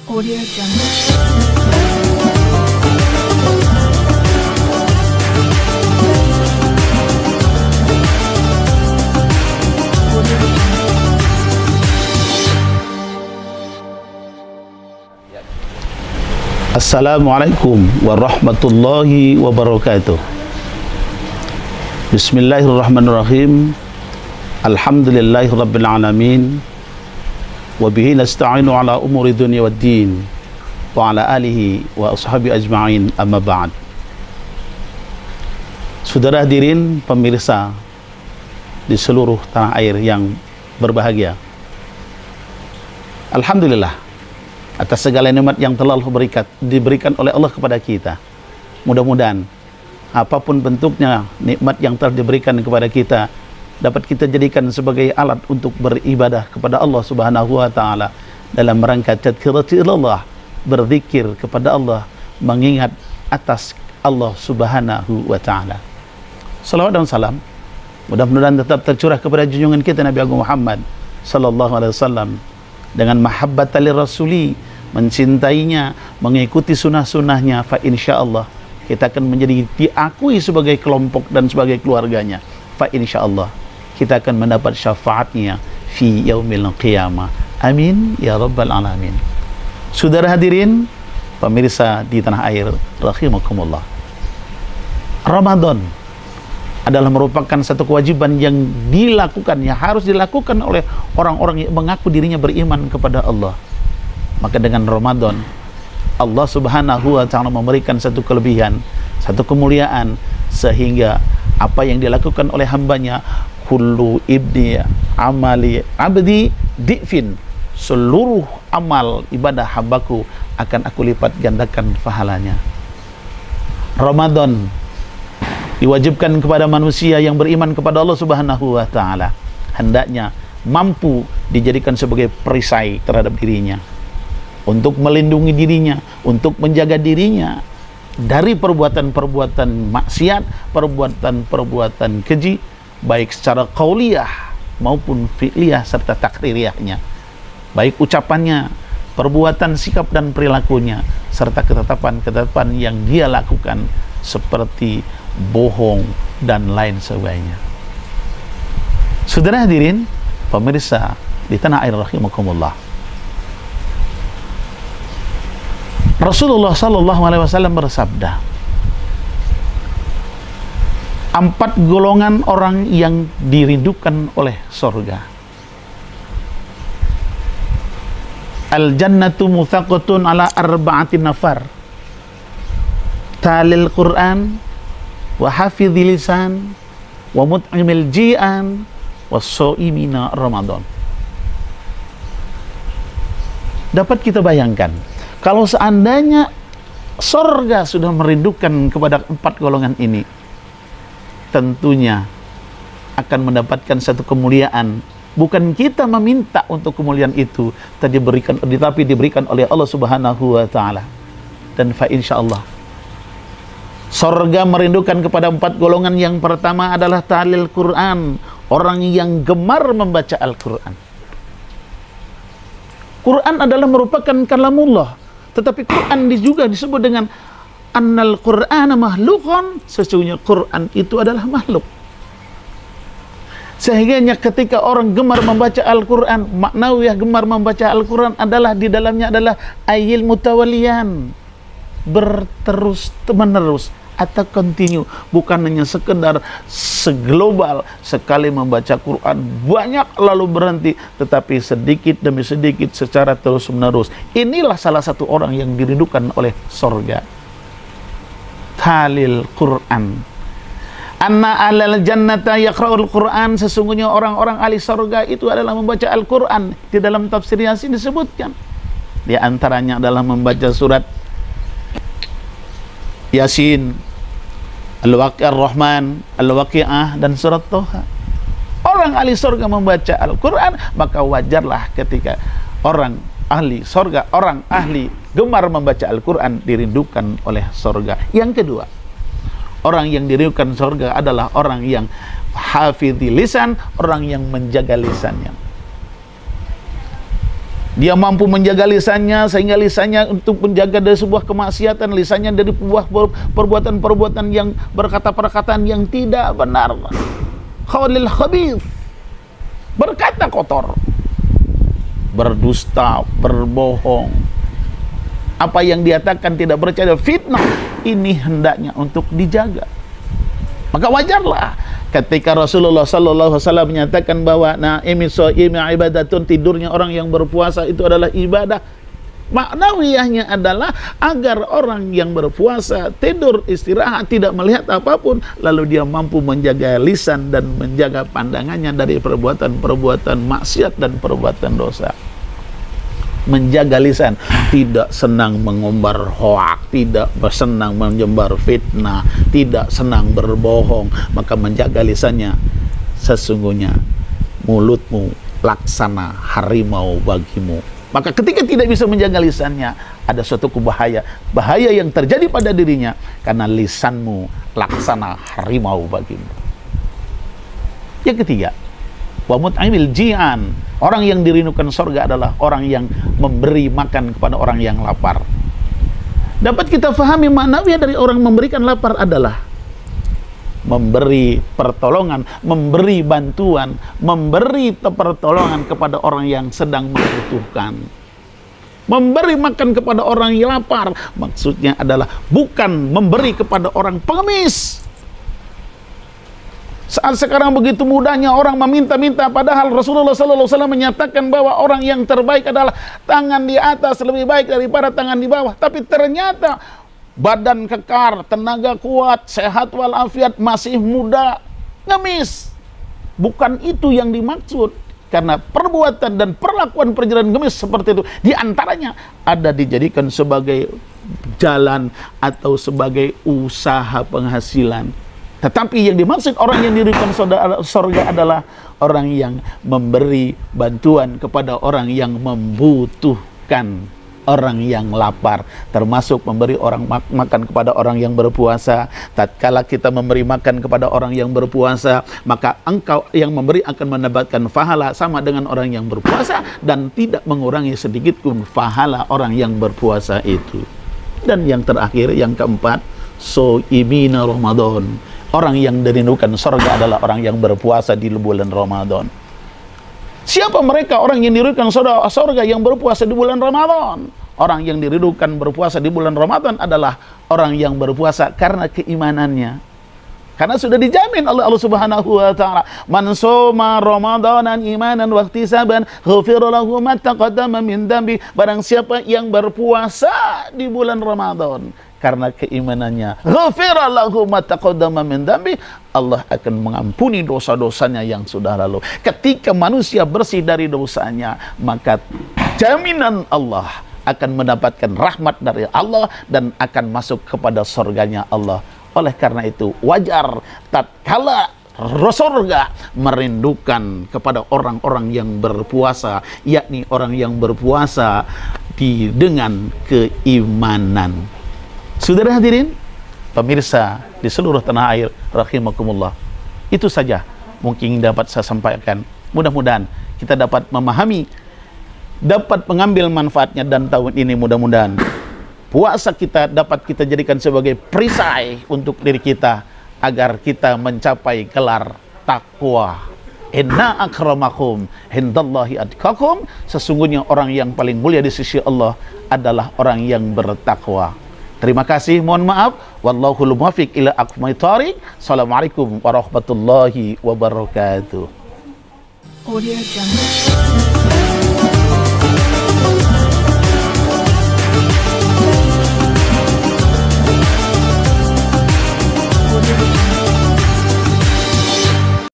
Audio Jungle. Assalamualaikum warahmatullahi wabarakatuh. Bismillahirrahmanirrahim. Alhamdulillahi rabbil alamin. Wabihi nasta'inu ala umuri dunia wad din. Wa ala alihi wa ashabi ajma'in, amma ba'd. Saudara hadirin pemirsa di seluruh tanah air yang berbahagia, alhamdulillah atas segala nikmat yang telah diberikan oleh Allah kepada kita. Mudah-mudahan apapun bentuknya nikmat yang telah diberikan kepada kita dapat kita jadikan sebagai alat untuk beribadah kepada Allah Subhanahu wa taala dalam rangka tadzkirati ilallah, berzikir kepada Allah, mengingat atas Allah Subhanahu wa taala. Salawat dan salam mudah-mudahan tetap tercurah kepada junjungan kita Nabi Agung Muhammad sallallahu alaihi wasallam dengan mahabbatan lirrasuli, mencintainya, mengikuti sunnah-sunnahnya, fa insyaallah kita akan menjadi diakui sebagai kelompok dan sebagai keluarganya. Fa insyaallah kita akan mendapat syafaatnya fi yaumil qiyamah. Amin ya rabbal alamin. Saudara hadirin pemirsa di tanah air rahimakumullah, Ramadan adalah merupakan satu kewajiban yang dilakukan, yang harus dilakukan oleh orang-orang yang mengaku dirinya beriman kepada Allah. Maka dengan Ramadan Allah Subhanahu wa taala memberikan satu kelebihan, satu kemuliaan, sehingga apa yang dilakukan oleh hambanya, kullu ibni amali abdi di'fin, seluruh amal ibadah hambaku akan aku lipat gandakan pahalanya. Ramadan diwajibkan kepada manusia yang beriman kepada Allah Subhanahu wa taala, hendaknya mampu dijadikan sebagai perisai terhadap dirinya, untuk melindungi dirinya, untuk menjaga dirinya dari perbuatan-perbuatan maksiat, perbuatan-perbuatan keji, baik secara qauliyah maupun fi'liyah serta takririyahnya, baik ucapannya, perbuatan, sikap dan perilakunya, serta ketetapan-ketetapan yang dia lakukan seperti bohong dan lain sebagainya. Saudara hadirin pemirsa di tanah air rahimakumullah, Rasulullah sallallahu alaihi wasallam bersabda, 4 golongan orang yang dirindukan oleh surga. Al jannatu muthaqatun ala arba'atin nafar, talil Quran, wa hafidhil lisan, wa mut'imil ji'an, wa so'imina Ramadan. Dapat kita bayangkan, kalau seandainya surga sudah merindukan kepada 4 golongan ini, tentunya akan mendapatkan satu kemuliaan. Bukan kita meminta untuk kemuliaan itu, tetapi diberikan oleh Allah Subhanahu wa taala. Dan fa insyaallah surga merindukan kepada 4 golongan. Yang pertama adalah talil Quran, orang yang gemar membaca Al-Quran. Quran adalah merupakan kalamullah, tetapi Quran juga disebut dengan annal Qur'ana makhluqan, sesungguhnya Quran itu adalah makhluk. Sehingga ketika orang gemar membaca Al-Quran, maknawiyah gemar membaca Al-Quran adalah di dalamnya adalah ayil mutawalian, berterus menerus atau continue, bukan hanya sekedar seglobal, sekali membaca Quran banyak lalu berhenti, tetapi sedikit demi sedikit secara terus menerus. Inilah salah satu orang yang dirindukan oleh surga. Talil Quran, anna alal jannata yaqra'ul Quran, sesungguhnya orang-orang ahli surga itu adalah membaca Al-Quran. Di dalam tafsir Yasin disebutkan, di antaranya adalah membaca surat Yasin, Al-Waqi'ah Rahman, Al-Waqi'ah, dan surat Toha. Orang ahli surga membaca Al-Quran, maka wajarlah ketika orang ahli surga, orang ahli gemar membaca Al-Quran dirindukan oleh surga. Yang kedua, orang yang dirindukan surga adalah orang yang hafidhi lisan, orang yang menjaga lisannya. Dia mampu menjaga lisannya sehingga lisannya untuk menjaga dari sebuah kemaksiatan, lisannya dari sebuah perbuatan-perbuatan yang perkataan yang tidak benar. Qaulil khabith, berkata kotor, berdusta, berbohong. Apa yang diatakan tidak percaya, fitnah, ini hendaknya untuk dijaga. Maka wajarlah ketika Rasulullah sallallahu alaihi wasallam menyatakan bahwa naimi shaimi ibadatun, tidurnya orang yang berpuasa itu adalah ibadah. Maknawiyahnya adalah agar orang yang berpuasa tidur istirahat tidak melihat apapun, lalu dia mampu menjaga lisan dan menjaga pandangannya dari perbuatan-perbuatan maksiat dan perbuatan dosa. Menjaga lisan, tidak senang mengumbar hoak, tidak senang menyebar fitnah, tidak senang berbohong, maka menjaga lisannya. Sesungguhnya mulutmu laksana harimau bagimu. Maka ketika tidak bisa menjaga lisannya, ada suatu bahaya yang terjadi pada dirinya, karena lisanmu laksana harimau bagimu. Yang ketiga, wa mut'imil ji'an, orang yang dirindukan surga adalah orang yang memberi makan kepada orang yang lapar. Dapat kita fahami maknanya dari orang memberikan lapar adalah memberi pertolongan, memberi bantuan, memberi pertolongan kepada orang yang sedang membutuhkan. Memberi makan kepada orang yang lapar maksudnya adalah bukan memberi kepada orang pengemis. Saat sekarang begitu mudahnya orang meminta-minta, padahal Rasulullah SAW menyatakan bahwa orang yang terbaik adalah tangan di atas lebih baik daripada tangan di bawah. Tapi ternyata badan kekar, tenaga kuat, sehat walafiat, masih muda, ngemis. Bukan itu yang dimaksud. Karena perbuatan dan perlakuan perjalanan ngemis seperti itu, diantaranya ada dijadikan sebagai jalan atau sebagai usaha penghasilan. Tetapi yang dimaksud orang yang dirindukan surga adalah orang yang memberi bantuan kepada orang yang membutuhkan, orang yang lapar, termasuk memberi orang makan kepada orang yang berpuasa. Tatkala kita memberi makan kepada orang yang berpuasa, maka engkau yang memberi akan mendapatkan pahala sama dengan orang yang berpuasa dan tidak mengurangi sedikit pun pahala orang yang berpuasa itu. Dan yang terakhir, yang keempat, so'imina Ramadan. Orang yang dirindukan surga adalah orang yang berpuasa di bulan Ramadan. Siapa mereka orang yang dirindukan surga yang berpuasa di bulan Ramadan? Orang yang dirindukan berpuasa di bulan Ramadan adalah orang yang berpuasa karena keimanannya. Karena sudah dijamin oleh Allah Subhanahu wa taala, "Man shoma Ramadanan imanan wa ihtisaban, ghufira lahu ma taqaddama min dambi." Barang siapa yang berpuasa di bulan Ramadan karena keimanannya, ghufira lahu ma taqaddama min dambi, Allah akan mengampuni dosa-dosanya yang sudah lalu. Ketika manusia bersih dari dosanya, maka jaminan Allah akan mendapatkan rahmat dari Allah dan akan masuk kepada surganya Allah. Oleh karena itu wajar tatkala surga merindukan kepada orang-orang yang berpuasa, yakni orang yang berpuasa dengan keimanan. Saudara hadirin, pemirsa di seluruh tanah air rahimakumullah, itu saja mungkin dapat saya sampaikan. Mudah-mudahan kita dapat memahami, dapat mengambil manfaatnya, dan tahun ini mudah-mudahan puasa kita dapat kita jadikan sebagai perisai untuk diri kita agar kita mencapai gelar takwa. Inna akramakum indallahi atqakum, sesungguhnya orang yang paling mulia di sisi Allah adalah orang yang bertakwa. Terima kasih, mohon maaf. Wallahul muwaffiq ila aqwamit thoriq. Assalamualaikum warahmatullahi wabarakatuh. Audio Jungle.